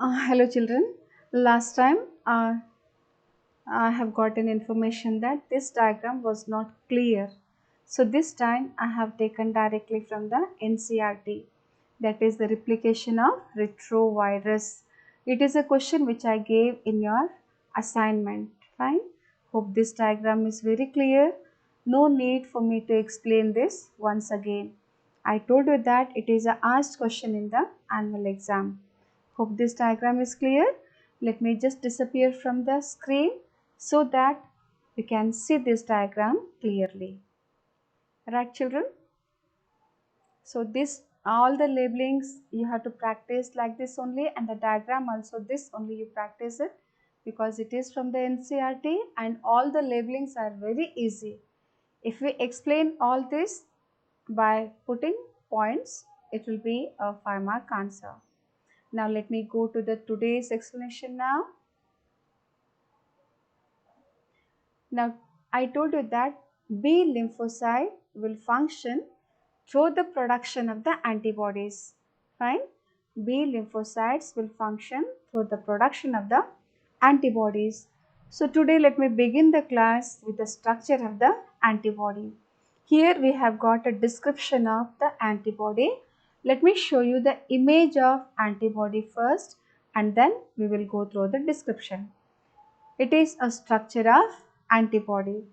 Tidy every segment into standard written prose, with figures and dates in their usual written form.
Hello children. Last time I have gotten information that this diagram was not clear. So this time I have taken directly from the NCRT, that is the replication of retrovirus. It is a question which I gave in your assignment. Fine. Hope this diagram is very clear. No need for me to explain this once again. I told you that it is a asked question in the annual exam. Hope this diagram is clear. Let me just disappear from the screen so that you can see this diagram clearly. Right children? So this all the labelings you have to practice like this only, and the diagram also this only you practice it, because it is from the NCRT and all the labelings are very easy. If we explain all this by putting points, it will be a 5-mark answer. Now let me go to the today's explanation now. Now, I told you that B lymphocyte will function through the production of the antibodies. Fine. B lymphocytes will function through the production of the antibodies. So, today let me begin the class with the structure of the antibody. Here we have got a description of the antibody. Let me show you the image of antibody first, and then we will go through the description. It is a structure of antibody.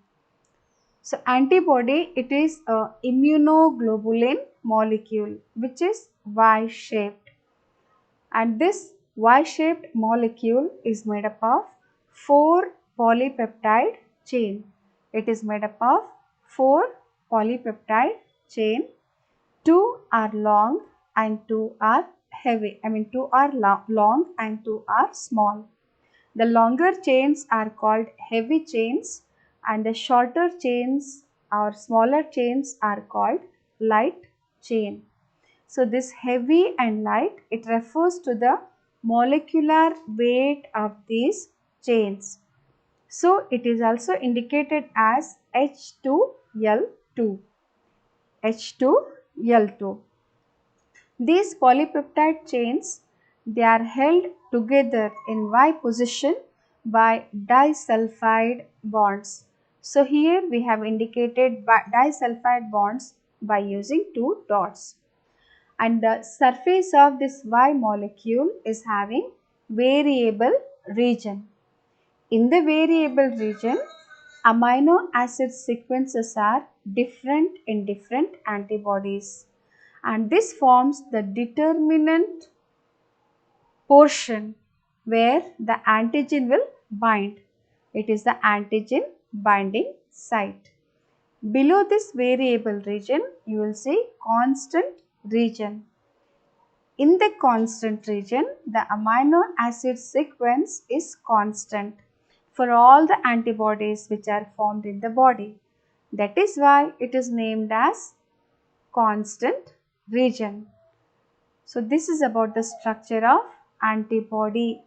So antibody, it is a immunoglobulin molecule which is Y-shaped, and this Y-shaped molecule is made up of 4 polypeptide chain. It is made up of 4 polypeptide chain. 2 are long and 2 are heavy. 2 are long and 2 are small. The longer chains are called heavy chains, and the shorter chains or smaller chains are called light chain. So this heavy and light, it refers to the molecular weight of these chains. So it is also indicated as H2L2. H2L2. These polypeptide chains, they are held together in Y position by disulfide bonds. So here we have indicated disulfide bonds by using 2 dots. And the surface of this Y molecule is having variable region. In the variable region, amino acid sequences are different in different antibodies, and this forms the determinant portion where the antigen will bind. It is the antigen binding site. Below this variable region, you will see constant region. In the constant region, the amino acid sequence is constant for all the antibodies which are formed in the body. That is why it is named as constant region. So this is about the structure of antibody,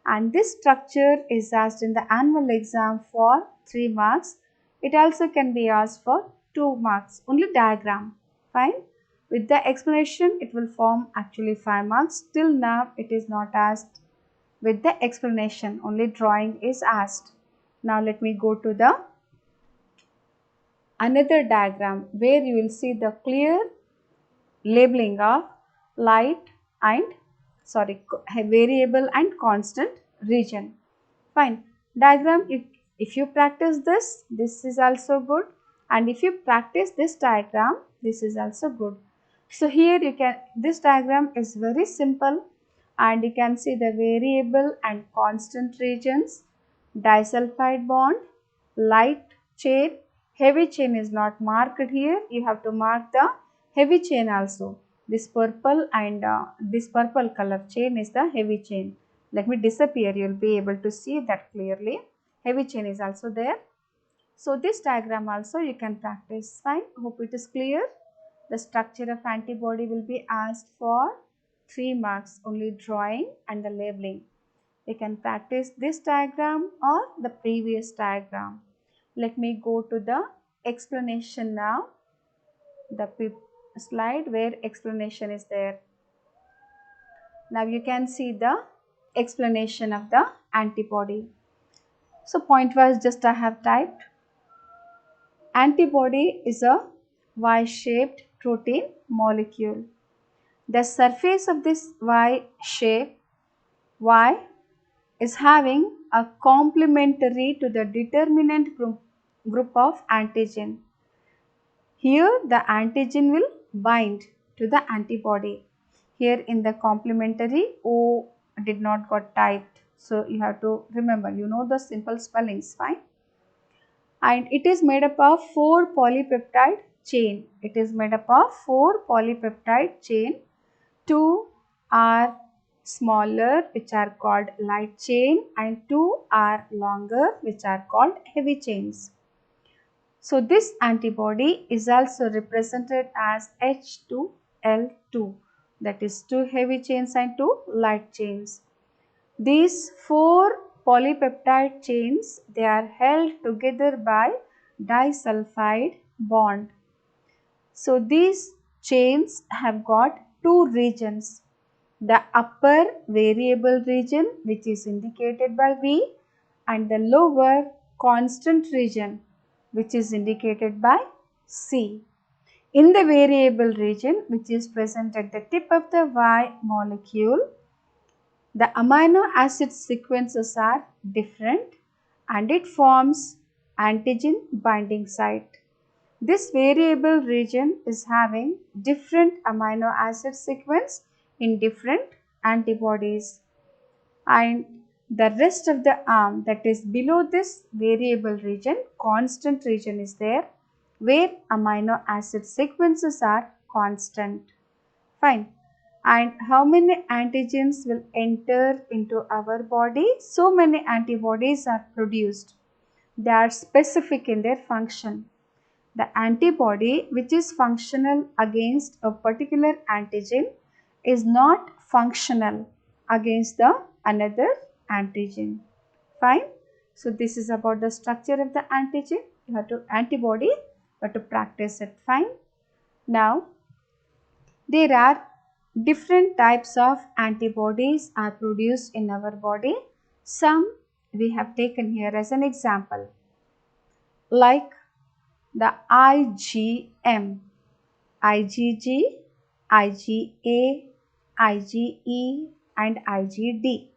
and this structure is asked in the annual exam for 3 marks. It also can be asked for 2 marks, only diagram. Fine. With the explanation, it will form actually 5 marks. Till now it is not asked with the explanation, only drawing is asked. Now let me go to the another diagram where you will see the clear labeling of light and variable and constant region. Fine. Diagram, if you practice this is also good, and if you practice this diagram, this is also good. So here you can, this diagram is very simple, and you can see the variable and constant regions, disulfide bond, light chain, heavy chain is not marked here. You have to mark the heavy chain also. This purple and this purple color chain is the heavy chain. Let me disappear, you will be able to see that clearly. Heavy chain is also there. So this diagram also you can practice. Fine. Hope it is clear. The structure of antibody will be asked for 3 marks, only drawing and the labeling. You can practice this diagram or the previous diagram. Let me go to the explanation now. The slide where explanation is there. Now you can see the explanation of the antibody. So point wise just I have typed. Antibody is a Y-shaped protein molecule. The surface of this Y-shape Y is having a complementary to the determinant group of antigen. Here the antigen will bind to the antibody. Here in the complementary O did not got typed. So you have to remember, you know the simple spellings, fine. And it is made up of 4 polypeptide chain. It is made up of 4 polypeptide chain. 2 are smaller, which are called light chain, and 2 are longer, which are called heavy chains. So this antibody is also represented as H2L2, that is 2 heavy chains and 2 light chains. These 4 polypeptide chains, they are held together by disulfide bond. So these chains have got 2 regions. The upper variable region, which is indicated by V, and the lower constant region, which is indicated by C. In the variable region, which is present at the tip of the Y molecule, the amino acid sequences are different and it forms antigen binding site. This variable region is having different amino acid sequence in different antibodies, and the rest of the arm, that is below this variable region, constant region is there where amino acid sequences are constant. Fine. And how many antigens will enter into our body? So many antibodies are produced. They are specific in their function. The antibody which is functional against a particular antigen is not functional against the another antigen. Fine. So this is about the structure of the antigen. You have to antibody, you have to practice it. Fine. Now there are different types of antibodies are produced in our body. Some we have taken here as an example, like the IgM, IgG, IgA, IgE and IgD.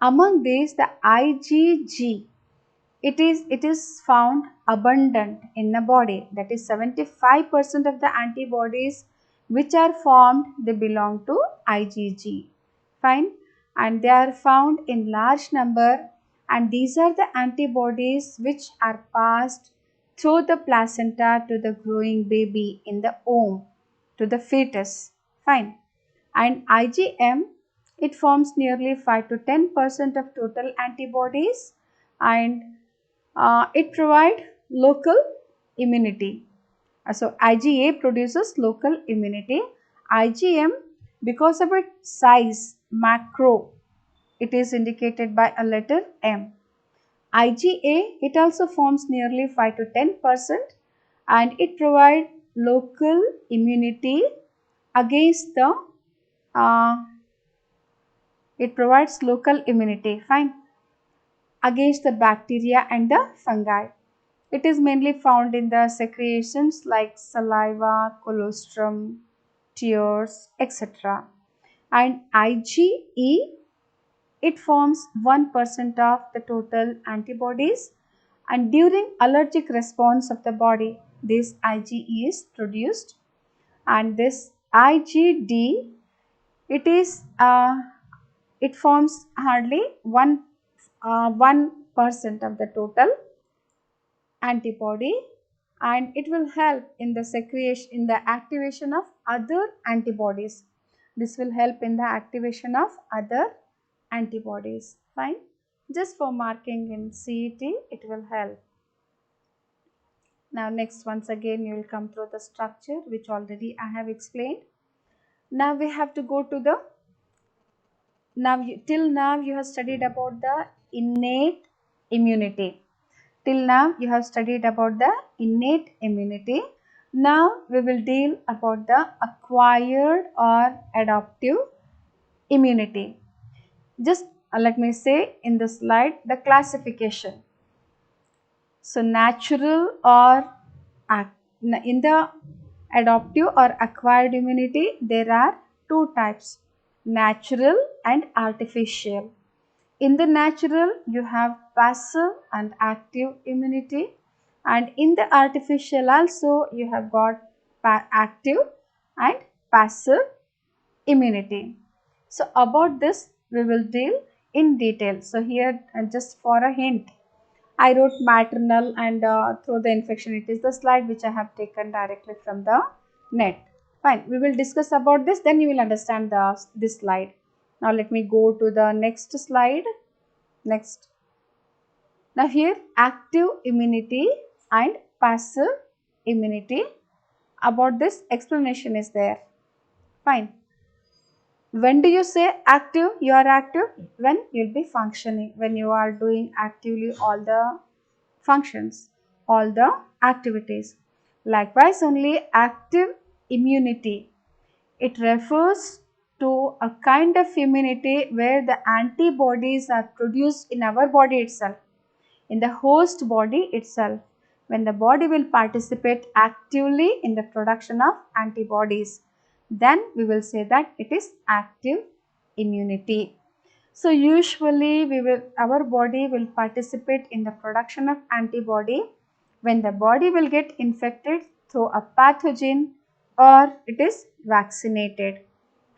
Among these, the IgG, it is found abundant in the body. That is 75% of the antibodies which are formed, they belong to IgG. Fine. And they are found in large number, and these are the antibodies which are passed through the placenta to the growing baby in the womb, to the fetus. Fine. And IgM, it forms nearly 5 to 10% of total antibodies, and it provides local immunity. So IgA produces local immunity. IgM, because of its size, macro, it is indicated by a letter M. IgA, it also forms nearly 5 to 10%, and it provides local immunity against the fine, against the bacteria and the fungi. It is mainly found in the secretions like saliva, colostrum, tears, etc. And IgE, it forms 1% of the total antibodies, and during allergic response of the body, this IgE is produced, and this IgD, it forms hardly 1% of the total antibody, and it will help in the activation of other antibodies. This will help in the activation of other antibodies. Fine. Just for marking in CET, it will help. Now next, once again you will come through the structure which already I have explained. Now we have to go to the, till now you have studied about the innate immunity. Till now you have studied about the innate immunity. Now we will deal about the acquired or adaptive immunity. Just let me say in the slide the classification. So natural or in the adoptive or acquired immunity, there are two types, natural and artificial. In the natural, you have passive and active immunity, and in the artificial also you have got active and passive immunity. So about this we will deal in detail. So here just for a hint, I wrote maternal and through the infection. It is the slide which I have taken directly from the net. Fine, we will discuss about this, then you will understand this slide. Now let me go to the next slide. Next. Now here active immunity and passive immunity. About this explanation is there. Fine. When do you say active? You are active when you will be functioning, when you are doing actively all the functions, all the activities. Likewise, only active immunity. It refers to a kind of immunity where the antibodies are produced in our body itself, in the host body itself, when the body will participate actively in the production of antibodies, then we will say that it is active immunity. So usually our body will participate in the production of antibody when the body will get infected through a pathogen or it is vaccinated.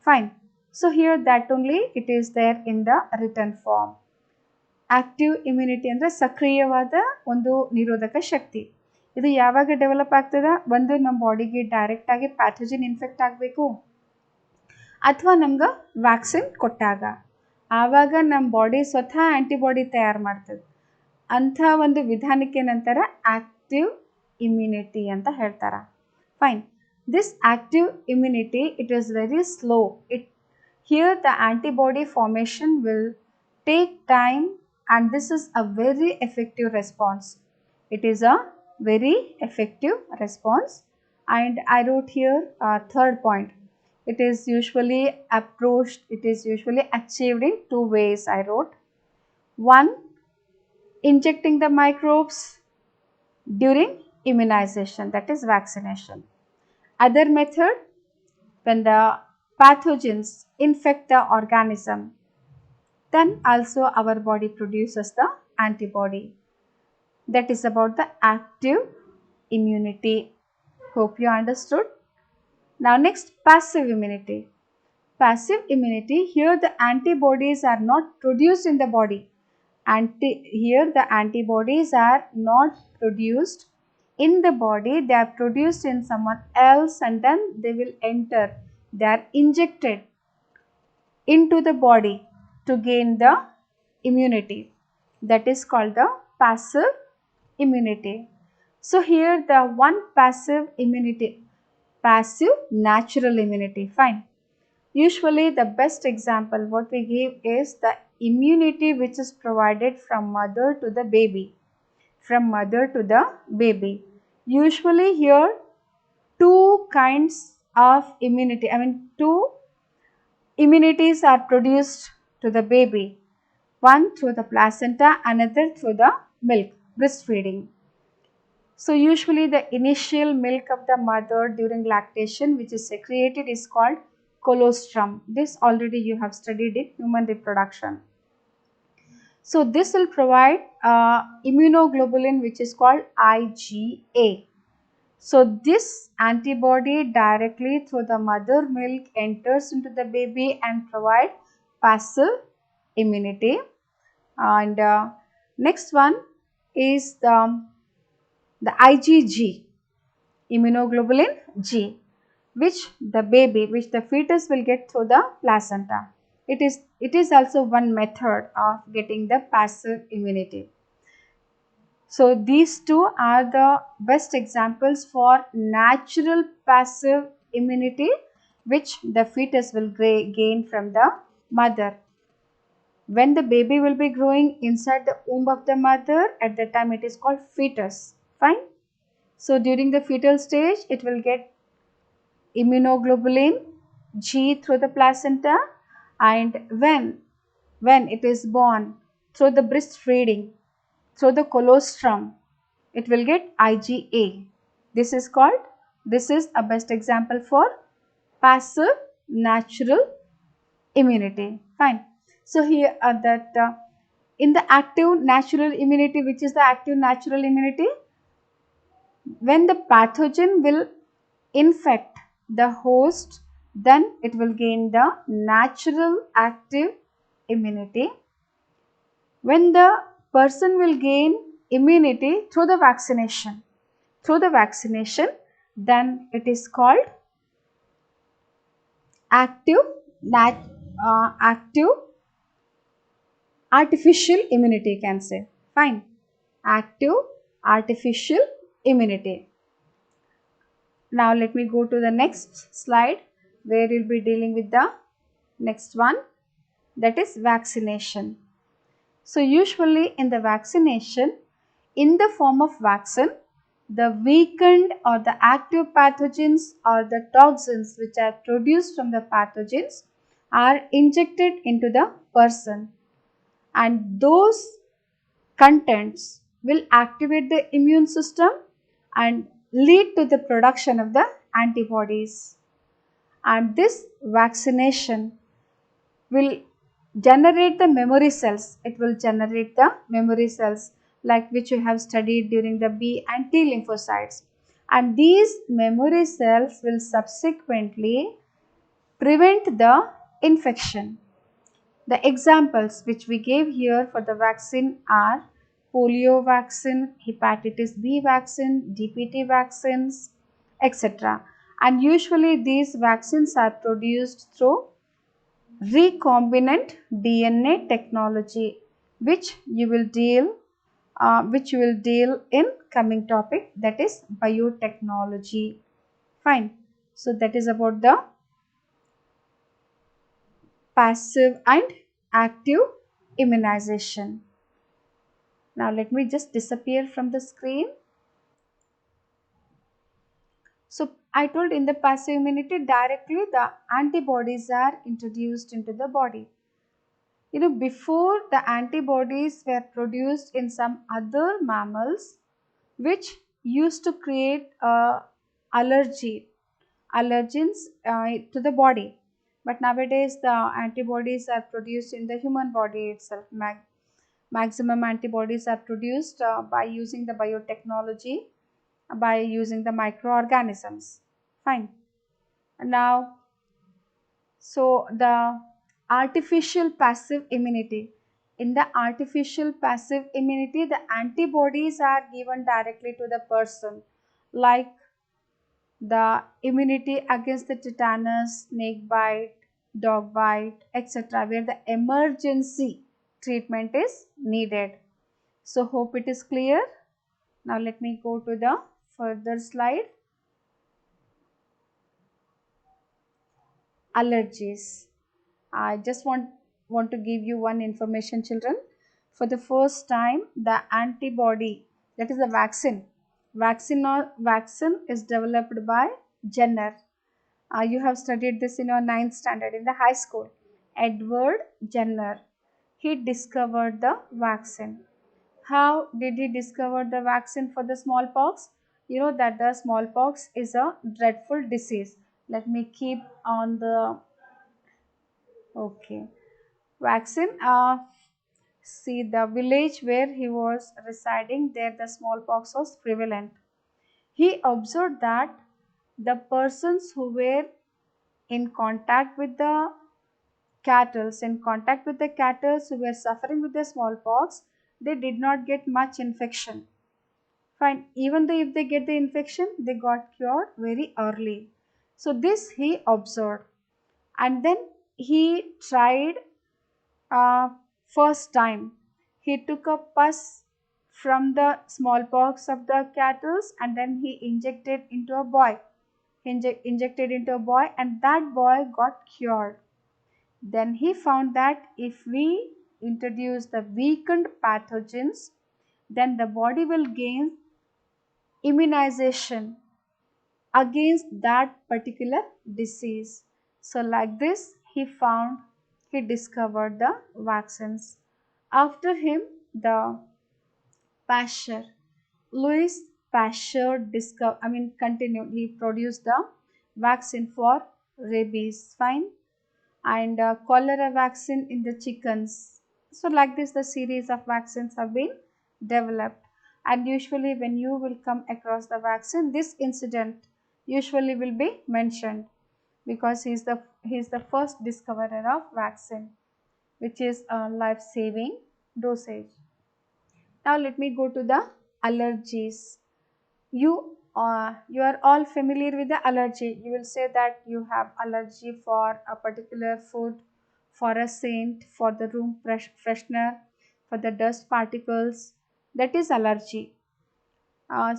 Fine. So here that only it is there in the written form. Active immunity ಅಂದರೆ ಸಕ್ರಿಯವಾದ ಒಂದು ನಿರೋಧಕ ಶಕ್ತಿ. ಇದು ಯಾವಾಗ develop ಆಗ್ತದೆ? ಒಂದು ನಮ್ಮ ಬಾಡಿಗೆ ಡೈರೆಕ್ಟಾಗಿ ಪ್ಯಾಥೋಜಿನ್ ಇನ್ಫೆಕ್ಟ್ ಆಗಬೇಕು ಅಥವಾ ನಮ್ಗೆ ವ್ಯಾಕ್ಸಿನ್ ಕೊಟ್ಟಾಗ, ಆವಾಗ ನಮ್ಮ ಬಾಡಿ ಸ್ವತಃ ಆ್ಯಂಟಿಬಾಡಿ ತಯಾರು ಮಾಡ್ತದೆ. ಅಂಥ ಒಂದು ವಿಧಾನಕ್ಕೆ ನಂತರ ಆಕ್ಟಿವ್ ಇಮ್ಯುನಿಟಿ ಅಂತ ಹೇಳ್ತಾರೆ. Fine. This active immunity it is very slow. Here the antibody formation will take time, and this is a very effective response. It is a very effective response, and I wrote here third point. It is usually approached, it is usually achieved in two ways. I wrote one, injecting the microbes during immunization, that is vaccination. Other method, when the pathogens infect the organism, then also our body produces the antibody. That is about the active immunity. Hope you understood. Now next, passive immunity. Passive immunity, here the antibodies are not produced in the body. Here the antibodies are not produced in the body, they are produced in someone else and then they will enter. They are injected into the body to gain the immunity. That is called the passive immunity. So here the one passive immunity, passive natural immunity. Fine. Usually the best example what we give is the immunity which is provided from mother to the baby. From mother to the baby. Usually here two kinds of immunity, two immunities are produced to the baby. One through the placenta, another through the milk, breastfeeding. So usually the initial milk of the mother during lactation which is secreted is called colostrum. This already you have studied in human reproduction. So this will provide immunoglobulin which is called IgA. So this antibody directly through the mother milk enters into the baby and provide passive immunity. And next one is the IgG, immunoglobulin G, which the fetus will get through the placenta. It is also one method of getting the passive immunity. So these two are the best examples for natural passive immunity which the fetus will gain from the mother. When the baby will be growing inside the womb of the mother, at that time it is called fetus. Fine. So during the fetal stage it will get immunoglobulin G through the placenta, and when when it is born through the breastfeeding, through the colostrum, it will get IgA. This is called, this is a best example for passive natural immunity. Fine. So here that in the active natural immunity, which is the active natural immunity, when the pathogen will infect the host, then it will gain the natural active immunity. When the person will gain immunity through the vaccination, then it is called active active artificial immunity, can say. Fine. Active artificial immunity. Now let me go to the next slide where we'll be dealing with the next one, that is vaccination. So usually in the vaccination, in the form of vaccine, the weakened or the active pathogens or the toxins which are produced from the pathogens are injected into the person, and those contents will activate the immune system and lead to the production of the antibodies. And this vaccination will generate the memory cells. It will generate the memory cells like which you have studied during the B and T lymphocytes. And these memory cells will subsequently prevent the infection. The examples which we gave here for the vaccine are polio vaccine, hepatitis B vaccine, DPT vaccines, etc. And usually these vaccines are produced through recombinant DNA technology, which you will deal in coming topic, that is biotechnology. Fine. So that is about the passive and active immunization. Now let me just disappear from the screen. So I told in the passive immunity, directly the antibodies are introduced into the body. Before, the antibodies were produced in some other mammals which used to create allergens to the body. But nowadays the antibodies are produced in the human body itself. Maximum antibodies are produced by using the biotechnology, by using the microorganisms. Fine. Now, so the artificial passive immunity. In the artificial passive immunity, the antibodies are given directly to the person, like the immunity against the tetanus, snake bite, dog bite, etc., where the emergency treatment is needed. So hope it is clear. Now let me go to the further slide. Allergies. I just want to give you one information, children. For the first time, the antibody, that is the vaccine is developed by Jenner. You have studied this in your ninth standard in the high school. Edward Jenner. He discovered the vaccine. How did he discover the vaccine for the smallpox? You know that the smallpox is a dreadful disease. Let me keep on the, okay, vaccine. See, the village where he was residing, there the smallpox was prevalent. He observed that the persons who were in contact with the cattle who were suffering with the smallpox, they did not get much infection. Fine. Even though if they get the infection, they got cured very early. So this he observed, and then he tried. First time, he took a pus from the smallpox of the cattle, and then he injected into a boy. Injected into a boy, and that boy got cured. Then he found that if we introduce the weakened pathogens, then the body will gain immunization against that particular disease. So like this he found he discovered the vaccines. After him, the Pasteur, Louis Pasteur continued. He produced the vaccine for rabies, fine, and cholera vaccine in the chickens. So like this, the series of vaccines have been developed. And usually when you will come across the vaccine, this incident usually will be mentioned, because he is the first discoverer of vaccine, which is a life saving dosage. Now let me go to the allergies. You are all familiar with the allergy. You will say that you have allergy for a particular food, for a scent, for the room freshener, for the dust particles. That is allergy.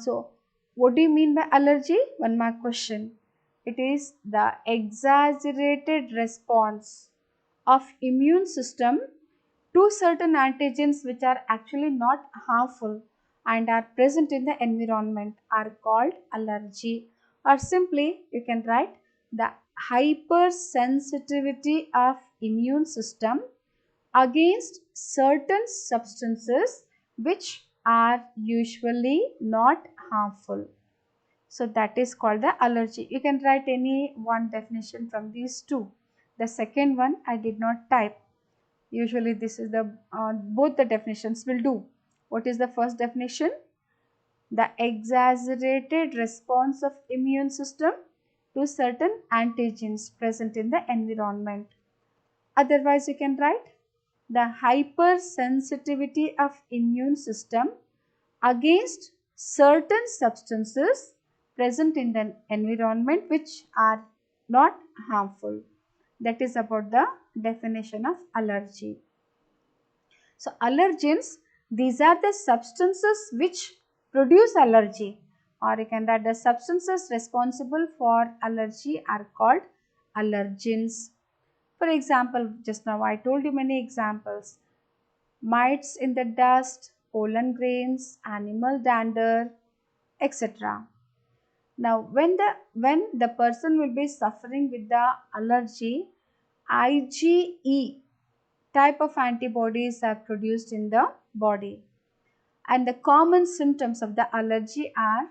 So what do you mean by allergy? One mark question. It is the exaggerated response of immune system to certain antigens which are actually not harmful and are present in the environment are called allergy, or simply you can write the hypersensitivity of immune system against certain substances which are usually not harmful. So that is called the allergy. You can write any one definition from these two. The second one I did not type. Usually this is the both the definitions will do. What is the first definition? The exaggerated response of immune system to certain antigens present in the environment. Otherwise you can write the hypersensitivity of immune system against certain substances present in the environment which are not harmful. That is about the definition of allergy. So allergens, these are the substances which produce allergy, or you can write the substances responsible for allergy are called allergens. For example, just now I told you many examples: mites in the dust, pollen grains, animal dander, etc. Now, when the person will be suffering with the allergy, IgE type of antibodies are produced in the body, and the common symptoms of the allergy are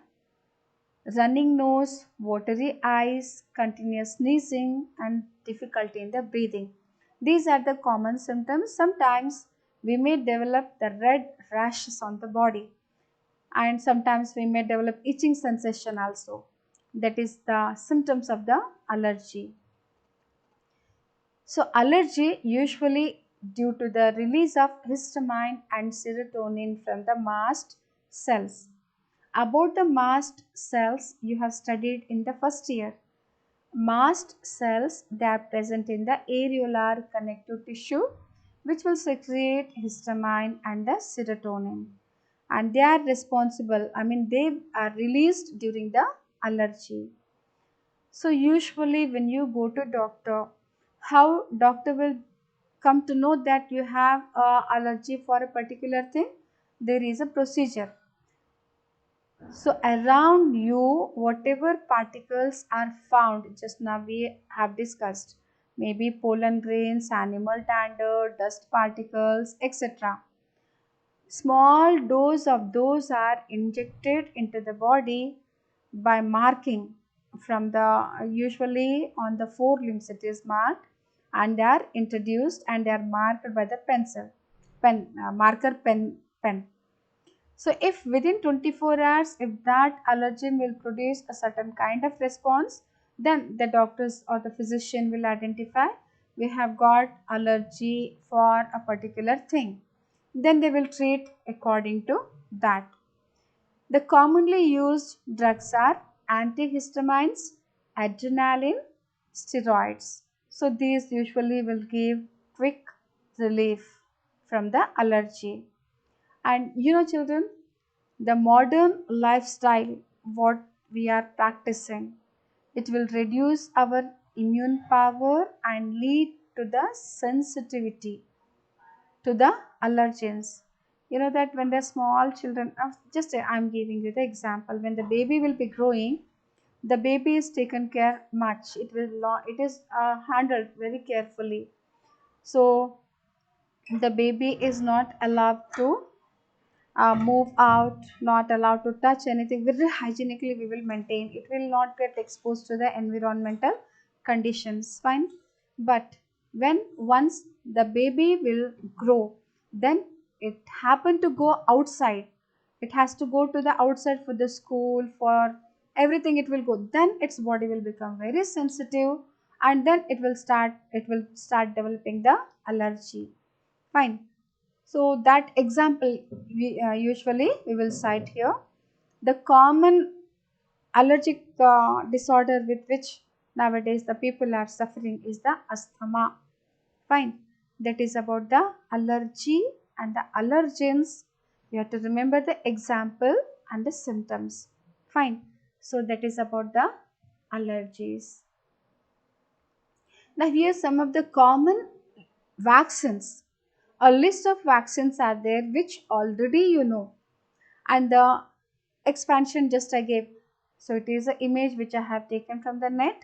running nose, watery eyes, continuous sneezing, and difficulty in the breathing. These are the common symptoms. Sometimes we may develop the red rashes on the body, and sometimes we may develop itching sensation also. That is the symptoms of the allergy. So allergy usually due to the release of histamine and serotonin from the mast cells. About the mast cells you have studied in the first year. Mast cells, they are present in the areolar connective tissue which will secrete histamine and the serotonin, and they are responsible, they are released during the allergy. So usually when you go to doctor, how doctor will come to know that you have allergy for a particular thing? There is a procedure. So around you, whatever particles are found, just now we have discussed, maybe pollen grains, animal dander, dust particles, etc. Small dose of those are injected into the body by marking from the usually on the forelimbs it is marked, and they are introduced and they are marked by the marker pen. So if within 24 hours, if that allergen will produce a certain kind of response, then the doctors or the physician will identify we have got allergy for a particular thing. Then they will treat according to that. The commonly used drugs are antihistamines, adrenaline, steroids. So these usually will give quick relief from the allergy. And children, the modern lifestyle, what we are practicing, it will reduce our immune power and lead to the sensitivity to the allergens. You know that when the small children, I'm giving you the example, when the baby will be growing, the baby is taken care much. It is handled very carefully. So the baby is not allowed to move out, not allowed to touch anything. Very hygienically we will maintain. It will not get exposed to the environmental conditions. Fine. But when once the baby will grow, then it happen to go outside. It has to go to the outside for the school, for everything it will go. Then its body will become very sensitive, and then it will start developing the allergy. Fine. So that example usually we will cite here. The common allergic disorder with which nowadays the people are suffering is the asthma. Fine. That is about the allergy and the allergens. You have to remember the example and the symptoms. Fine. So that is about the allergies. Now here some of the common vaccines. A list of vaccines are there which already you know, and the expansion just I gave. So it is an image which I have taken from the net.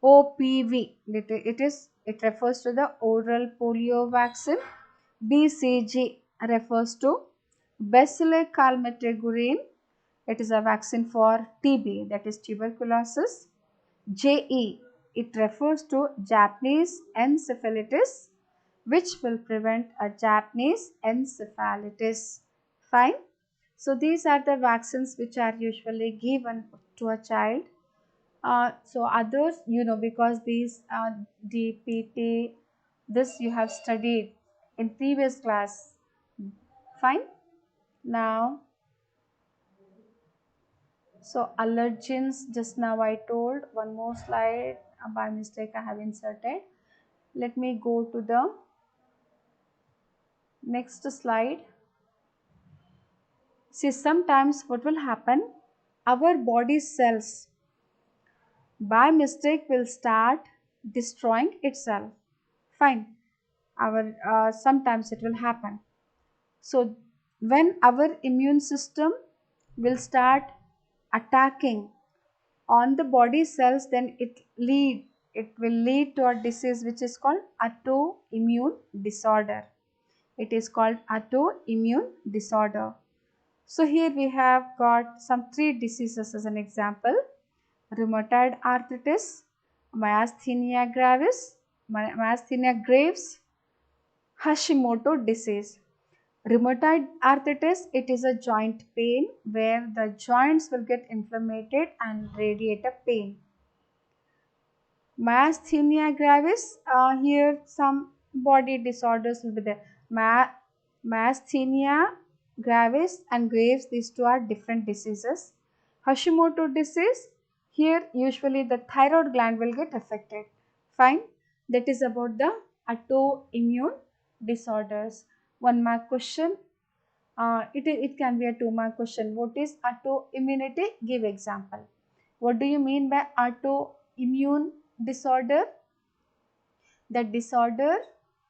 OPV, it refers to the oral polio vaccine. BCG refers to Bacillus calmette-guerin. It is a vaccine for TB, that is tuberculosis. JE, it refers to Japanese encephalitis, which will prevent a Japanese encephalitis. Fine. So these are the vaccines which are usually given to a child. So others, because these DPT, this you have studied in previous class. Fine. Now, so allergens, just now I told. One more slide, by mistake I have inserted. Let me go to the next slide. See, sometimes what will happen, our body cells by mistake will start destroying itself. Fine. Our sometimes it will happen. So when our immune system will start attacking on the body cells, then it will lead to a disease which is called autoimmune disorder. It is called autoimmune disorder. So here we have got some three diseases as an example: rheumatoid arthritis, myasthenia gravis, myasthenia graves, Hashimoto disease. Rheumatoid arthritis, it is a joint pain where the joints will get inflamed and radiate a pain. Myasthenia gravis, here some body disorders will be there. Myasthenia gravis and Graves, these two are different diseases. Hashimoto disease, here usually the thyroid gland will get affected. Fine. That is about the autoimmune disorders. One mark question. It can be a 2 mark question. What is autoimmunity? Give example. What do you mean by autoimmune disorder? The disorder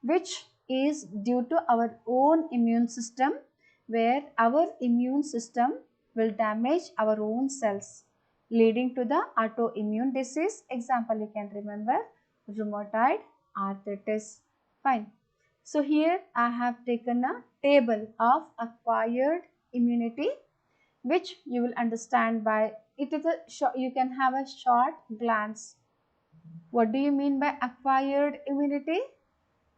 which is due to our own immune system, where our immune system will damage our own cells, leading to the autoimmune disease. Example you can remember, rheumatoid arthritis. Fine. So here I have taken a table of acquired immunity, which you will understand by it is you can have a short glance. What do you mean by acquired immunity?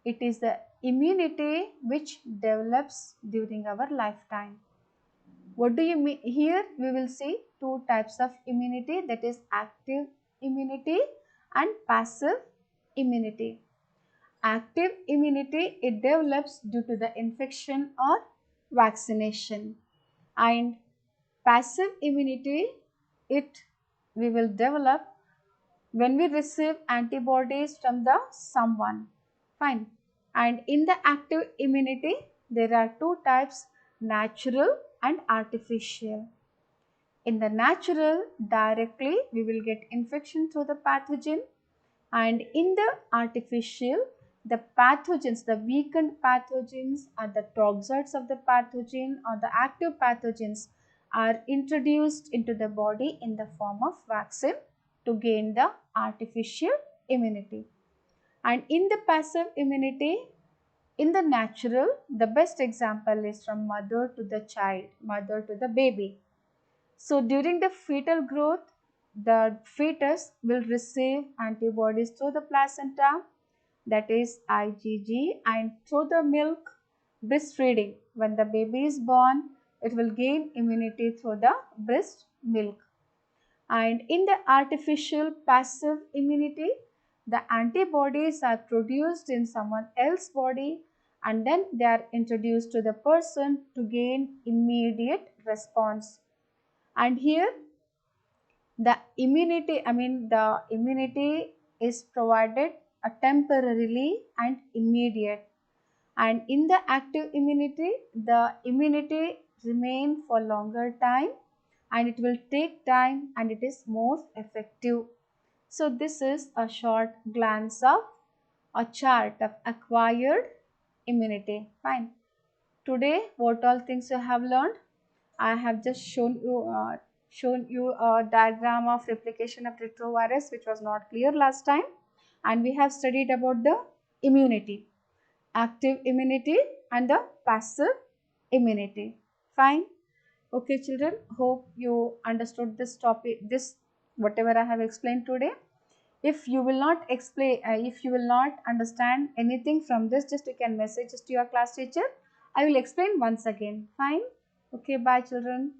It is the immunity which develops during our lifetime. What do you mean? Here we will see two types of immunity, that is active immunity and passive immunity. Active immunity, it develops due to the infection or vaccination, and passive immunity, it we will develop when we receive antibodies from the someone. Fine. And in the active immunity, there are two types, natural and artificial. In the natural, directly we will get infection through the pathogen, and in the artificial, the pathogens, the weakened pathogens or the toxoids of the pathogen or the active pathogens are introduced into the body in the form of vaccine to gain the artificial immunity. And in the passive immunity, in the natural, the best example is from mother to the child, mother to the baby. So during the fetal growth, the fetus will receive antibodies through the placenta, that is IgG, and through the milk breastfeeding. When the baby is born, it will gain immunity through the breast milk. And in the artificial passive immunity, the antibodies are produced in someone else's body and then they are introduced to the person to gain immediate response. And here the immunity is provided temporarily and immediate. And in the active immunity, the immunity remain for longer time and it will take time and it is more effective. So this is a short glance of a chart of acquired immunity. Fine. Today, what all things you have learned? I have just shown you a diagram of replication of retrovirus, which was not clear last time, and we have studied about the immunity, active immunity and the passive immunity. Fine. Okay, children. Hope you understood this topic. This whatever I have explained today. If you will not explain, if you will not understand anything from this, just you can message us to your class teacher. I will explain once again. Fine. Okay. Bye, children.